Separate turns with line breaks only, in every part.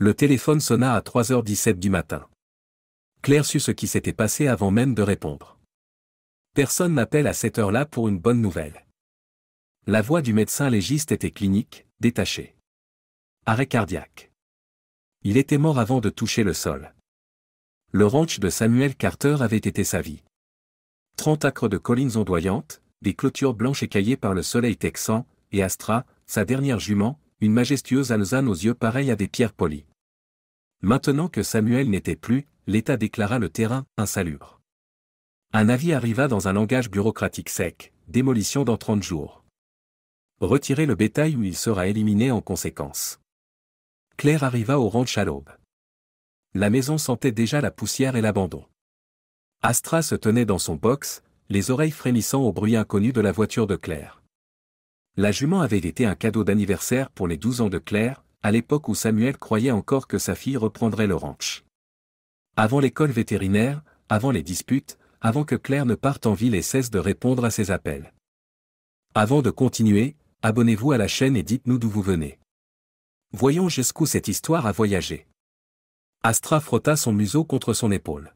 Le téléphone sonna à 3h17 du matin. Claire sut ce qui s'était passé avant même de répondre. Personne n'appelle à cette heure-là pour une bonne nouvelle. La voix du médecin légiste était clinique, détachée. Arrêt cardiaque. Il était mort avant de toucher le sol. Le ranch de Samuel Carter avait été sa vie. 30 acres de collines ondoyantes, des clôtures blanches écaillées par le soleil texan, et Astra, sa dernière jument, une majestueuse alezane aux yeux pareils à des pierres polies. Maintenant que Samuel n'était plus, l'État déclara le terrain insalubre. Un avis arriva dans un langage bureaucratique sec, démolition dans 30 jours. Retirez le bétail ou il sera éliminé en conséquence. Claire arriva au ranch à l'aube. La maison sentait déjà la poussière et l'abandon. Astra se tenait dans son box, les oreilles frémissant au bruit inconnu de la voiture de Claire. La jument avait été un cadeau d'anniversaire pour les 12 ans de Claire, à l'époque où Samuel croyait encore que sa fille reprendrait le ranch. Avant l'école vétérinaire, avant les disputes, avant que Claire ne parte en ville et cesse de répondre à ses appels. Avant de continuer, abonnez-vous à la chaîne et dites-nous d'où vous venez. Voyons jusqu'où cette histoire a voyagé. Astra frotta son museau contre son épaule.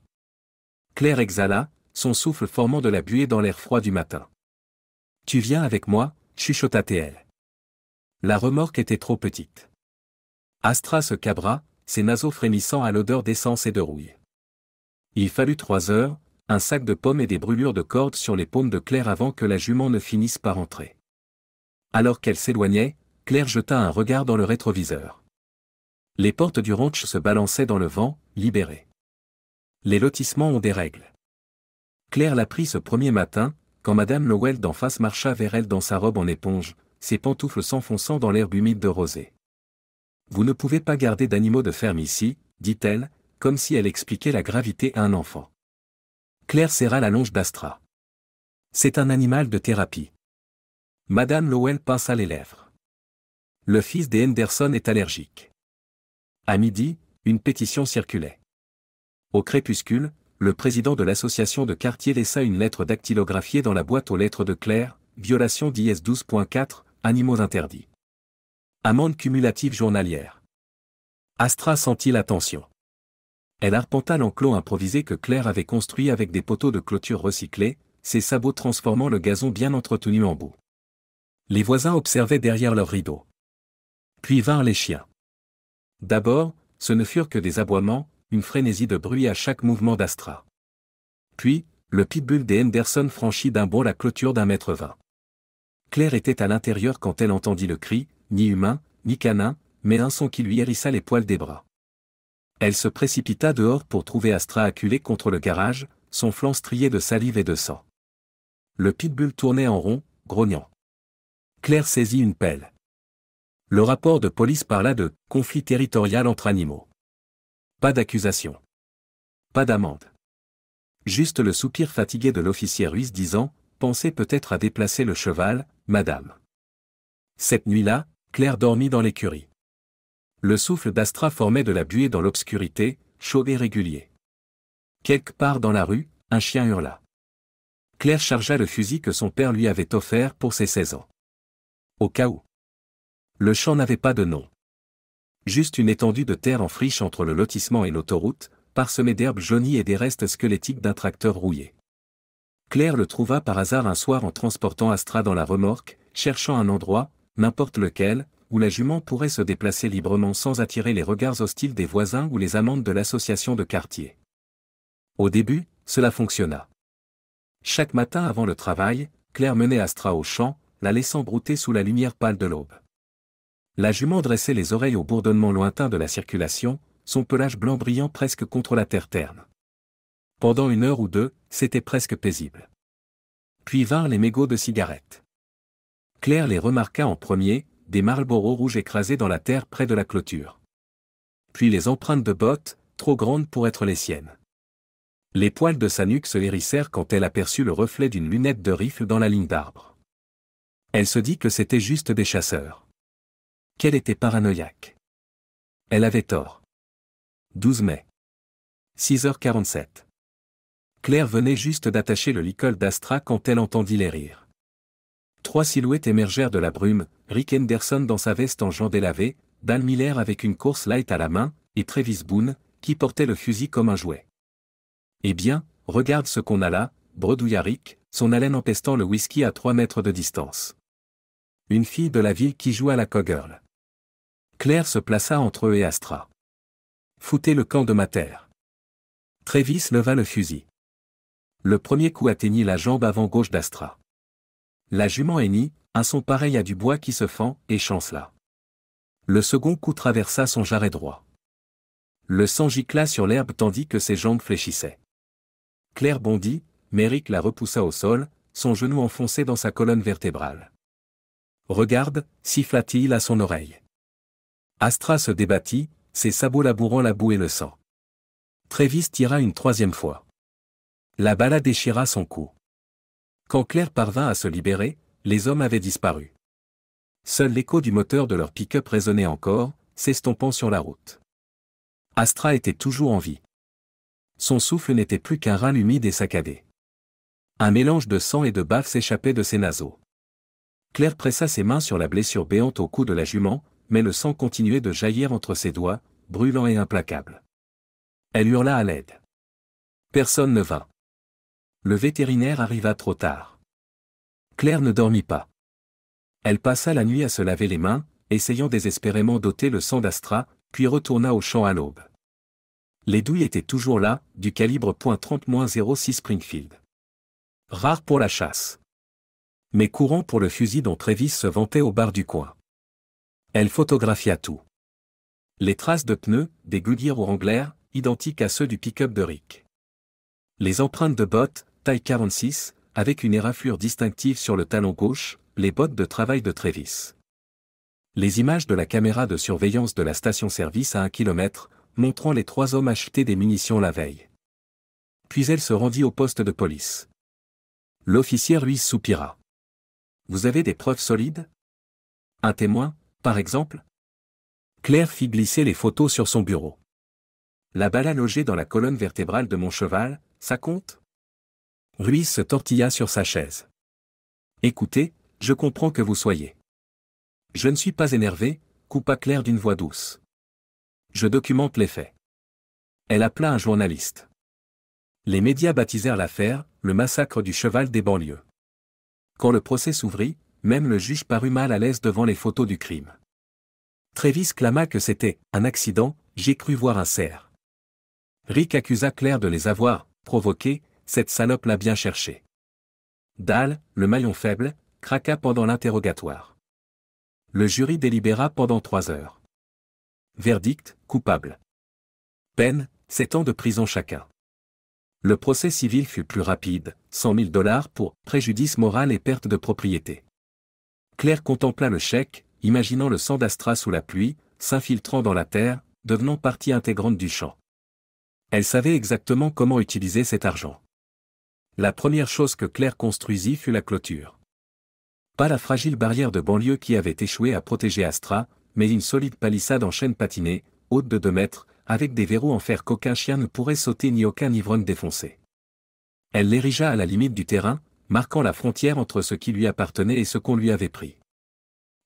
Claire exhala, son souffle formant de la buée dans l'air froid du matin. « Tu viens avec moi » chuchota-t-elle. La remorque était trop petite. Astra se cabra, ses naseaux frémissant à l'odeur d'essence et de rouille. Il fallut 3 heures, un sac de pommes et des brûlures de cordes sur les paumes de Claire avant que la jument ne finisse par entrer. Alors qu'elle s'éloignait, Claire jeta un regard dans le rétroviseur. Les portes du ranch se balançaient dans le vent, libérées. Les lotissements ont des règles. Claire l'apprit ce premier matin, quand Madame Lowell d'en face marcha vers elle dans sa robe en éponge, ses pantoufles s'enfonçant dans l'herbe humide de rosée. « Vous ne pouvez pas garder d'animaux de ferme ici, dit-elle, comme si elle expliquait la gravité à un enfant. Claire serra la longe d'Astra. C'est un animal de thérapie. Madame Lowell pinça les lèvres. Le fils des Henderson est allergique. À midi, une pétition circulait. Au crépuscule, le président de l'association de quartier laissa une lettre dactylographiée dans la boîte aux lettres de Claire, violation d'IS 12.4, animaux interdits. Amende cumulative journalière. Astra sentit la tension. Elle arpenta l'enclos improvisé que Claire avait construit avec des poteaux de clôture recyclés, ses sabots transformant le gazon bien entretenu en boue. Les voisins observaient derrière leurs rideaux. Puis vinrent les chiens. D'abord, ce ne furent que des aboiements, une frénésie de bruit à chaque mouvement d'Astra. Puis, le pitbull des Henderson franchit d'un bond la clôture d'1,20 m. Claire était à l'intérieur quand elle entendit le cri, ni humain, ni canin, mais un son qui lui hérissa les poils des bras. Elle se précipita dehors pour trouver Astra acculé contre le garage, son flanc strié de salive et de sang. Le pitbull tournait en rond, grognant. Claire saisit une pelle. Le rapport de police parla de « conflit territorial entre animaux ». Pas d'accusation. Pas d'amende. Juste le soupir fatigué de l'officier russe disant « Pensez peut-être à déplacer le cheval, madame ». Cette nuit-là, Claire dormit dans l'écurie. Le souffle d'Astra formait de la buée dans l'obscurité, chaud et régulier. Quelque part dans la rue, un chien hurla. Claire chargea le fusil que son père lui avait offert pour ses 16 ans. Au cas où. Le champ n'avait pas de nom. Juste une étendue de terre en friche entre le lotissement et l'autoroute, parsemée d'herbes jaunies et des restes squelettiques d'un tracteur rouillé. Claire le trouva par hasard un soir en transportant Astra dans la remorque, cherchant un endroit, n'importe lequel, où la jument pourrait se déplacer librement sans attirer les regards hostiles des voisins ou les amendes de l'association de quartier. Au début, cela fonctionna. Chaque matin avant le travail, Claire menait Astra au champ, la laissant brouter sous la lumière pâle de l'aube. La jument dressait les oreilles au bourdonnement lointain de la circulation, son pelage blanc brillant presque contre la terre terne. Pendant 1 heure ou 2, c'était presque paisible. Puis vinrent les mégots de cigarettes. Claire les remarqua en premier, des Marlboro rouges écrasés dans la terre près de la clôture. Puis les empreintes de bottes, trop grandes pour être les siennes. Les poils de sa nuque se hérissèrent quand elle aperçut le reflet d'une lunette de rifle dans la ligne d'arbre. Elle se dit que c'était juste des chasseurs. Qu'elle était paranoïaque. Elle avait tort. 12 mai. 6h47. Claire venait juste d'attacher le licol d'Astra quand elle entendit les rires. 3 silhouettes émergèrent de la brume, Rick Henderson dans sa veste en jean délavé, Dal Miller avec une course light à la main, et Travis Boone, qui portait le fusil comme un jouet. Eh bien, regarde ce qu'on a là, bredouilla Rick, son haleine empestant le whisky à 3 mètres de distance. Une fille de la ville qui joue à la cowgirl. Claire se plaça entre eux et Astra. Foutez le camp de ma terre. Travis leva le fusil. Le premier coup atteignit la jambe avant gauche d'Astra. La jument hennit, un son pareil à du bois qui se fend, et chancela. Le second coup traversa son jarret droit. Le sang gicla sur l'herbe tandis que ses jambes fléchissaient. Claire bondit, mais Rick la repoussa au sol, son genou enfoncé dans sa colonne vertébrale. « Regarde » siffla-t-il à son oreille. Astra se débattit, ses sabots labourant la boue et le sang. Travis tira une 3e fois. La balle déchira son cou. Quand Claire parvint à se libérer, les hommes avaient disparu. Seul l'écho du moteur de leur pick-up résonnait encore, s'estompant sur la route. Astra était toujours en vie. Son souffle n'était plus qu'un râle humide et saccadé. Un mélange de sang et de bave s'échappait de ses naseaux. Claire pressa ses mains sur la blessure béante au cou de la jument, mais le sang continuait de jaillir entre ses doigts, brûlant et implacable. Elle hurla à l'aide. Personne ne vint. Le vétérinaire arriva trop tard. Claire ne dormit pas. Elle passa la nuit à se laver les mains, essayant désespérément d'ôter le sang d'Astra, puis retourna au champ à l'aube. Les douilles étaient toujours là, du calibre .30-06 Springfield. Rare pour la chasse. Mais courant pour le fusil dont Travis se vantait au bar du coin. Elle photographia tout. Les traces de pneus, des Goodyear Wrangler, identiques à ceux du pick-up de Rick. Les empreintes de bottes, taille 46, avec une éraflure distinctive sur le talon gauche, les bottes de travail de Travis. Les images de la caméra de surveillance de la station-service à 1 kilomètre, montrant les 3 hommes acheter des munitions la veille. Puis elle se rendit au poste de police. L'officier lui soupira. « Vous avez des preuves solides ? Un témoin, par exemple ?» Claire fit glisser les photos sur son bureau. « La balle logée dans la colonne vertébrale de mon cheval, ça compte ?» Ruiz se tortilla sur sa chaise. « Écoutez, je comprends que vous soyez. Je ne suis pas énervé, » coupa Claire d'une voix douce. « Je documente les faits. » Elle appela un journaliste. Les médias baptisèrent l'affaire « Le massacre du cheval des banlieues ». Quand le procès s'ouvrit, même le juge parut mal à l'aise devant les photos du crime. Travis clama que c'était « un accident, j'ai cru voir un cerf ». Rick accusa Claire de les avoir « provoqués, cette salope l'a bien cherché ». Dal, le maillon faible, craqua pendant l'interrogatoire. Le jury délibéra pendant 3 heures. Verdict, coupable. Peine, 7 ans de prison chacun. Le procès civil fut plus rapide, $100 000 pour préjudice moral et perte de propriété. Claire contempla le chèque, imaginant le sang d'Astra sous la pluie, s'infiltrant dans la terre, devenant partie intégrante du champ. Elle savait exactement comment utiliser cet argent. La première chose que Claire construisit fut la clôture. Pas la fragile barrière de banlieue qui avait échoué à protéger Astra, mais une solide palissade en chêne patiné, haute de 2 mètres, avec des verrous en fer qu'aucun chien ne pourrait sauter ni aucun ivrogne défoncer. Elle l'érigea à la limite du terrain, marquant la frontière entre ce qui lui appartenait et ce qu'on lui avait pris.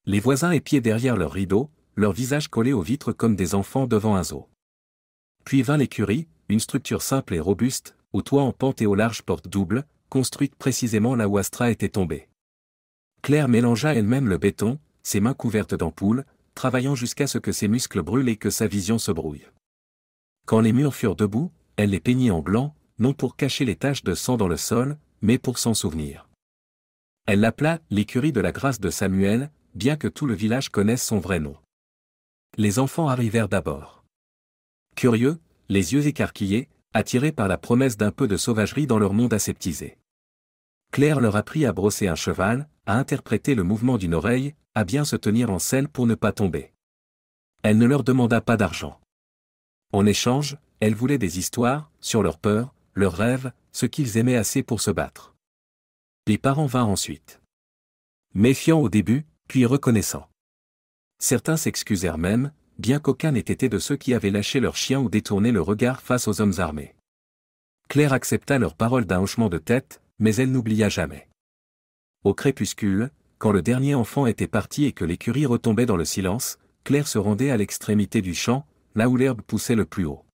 Les voisins épiaient derrière leurs rideaux, leurs visages collés aux vitres comme des enfants devant un zoo. Puis vint l'écurie, une structure simple et robuste, au toit en pente et aux larges portes doubles, construite précisément là où Astra était tombée. Claire mélangea elle-même le béton, ses mains couvertes d'ampoules, travaillant jusqu'à ce que ses muscles brûlent et que sa vision se brouille. Quand les murs furent debout, elle les peignit en blanc, non pour cacher les taches de sang dans le sol, mais pour s'en souvenir. Elle l'appela « l'écurie de la grâce de Samuel », bien que tout le village connaisse son vrai nom. Les enfants arrivèrent d'abord. Curieux, les yeux écarquillés, attirés par la promesse d'un peu de sauvagerie dans leur monde aseptisé. Claire leur apprit à brosser un cheval, à interpréter le mouvement d'une oreille, à bien se tenir en selle pour ne pas tomber. Elle ne leur demanda pas d'argent. En échange, elle voulait des histoires, sur leurs peurs, leurs rêves, ce qu'ils aimaient assez pour se battre. Les parents vinrent ensuite. Méfiants au début, puis reconnaissants. Certains s'excusèrent même, bien qu'aucun n'ait été de ceux qui avaient lâché leur chien ou détourné le regard face aux hommes armés. Claire accepta leurs paroles d'un hochement de tête, mais elle n'oublia jamais. Au crépuscule, quand le dernier enfant était parti et que l'écurie retombait dans le silence, Claire se rendait à l'extrémité du champ, là où l'herbe poussait le plus haut.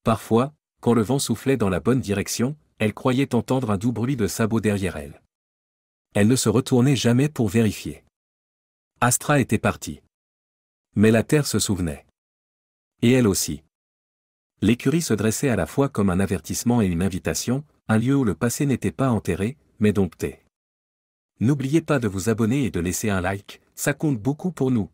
Parfois, quand le vent soufflait dans la bonne direction, elle croyait entendre un doux bruit de sabots derrière elle. Elle ne se retournait jamais pour vérifier. Astra était partie. Mais la terre se souvenait. Et elle aussi. L'écurie se dressait à la fois comme un avertissement et une invitation, un lieu où le passé n'était pas enterré, mais dompté. N'oubliez pas de vous abonner et de laisser un like, ça compte beaucoup pour nous.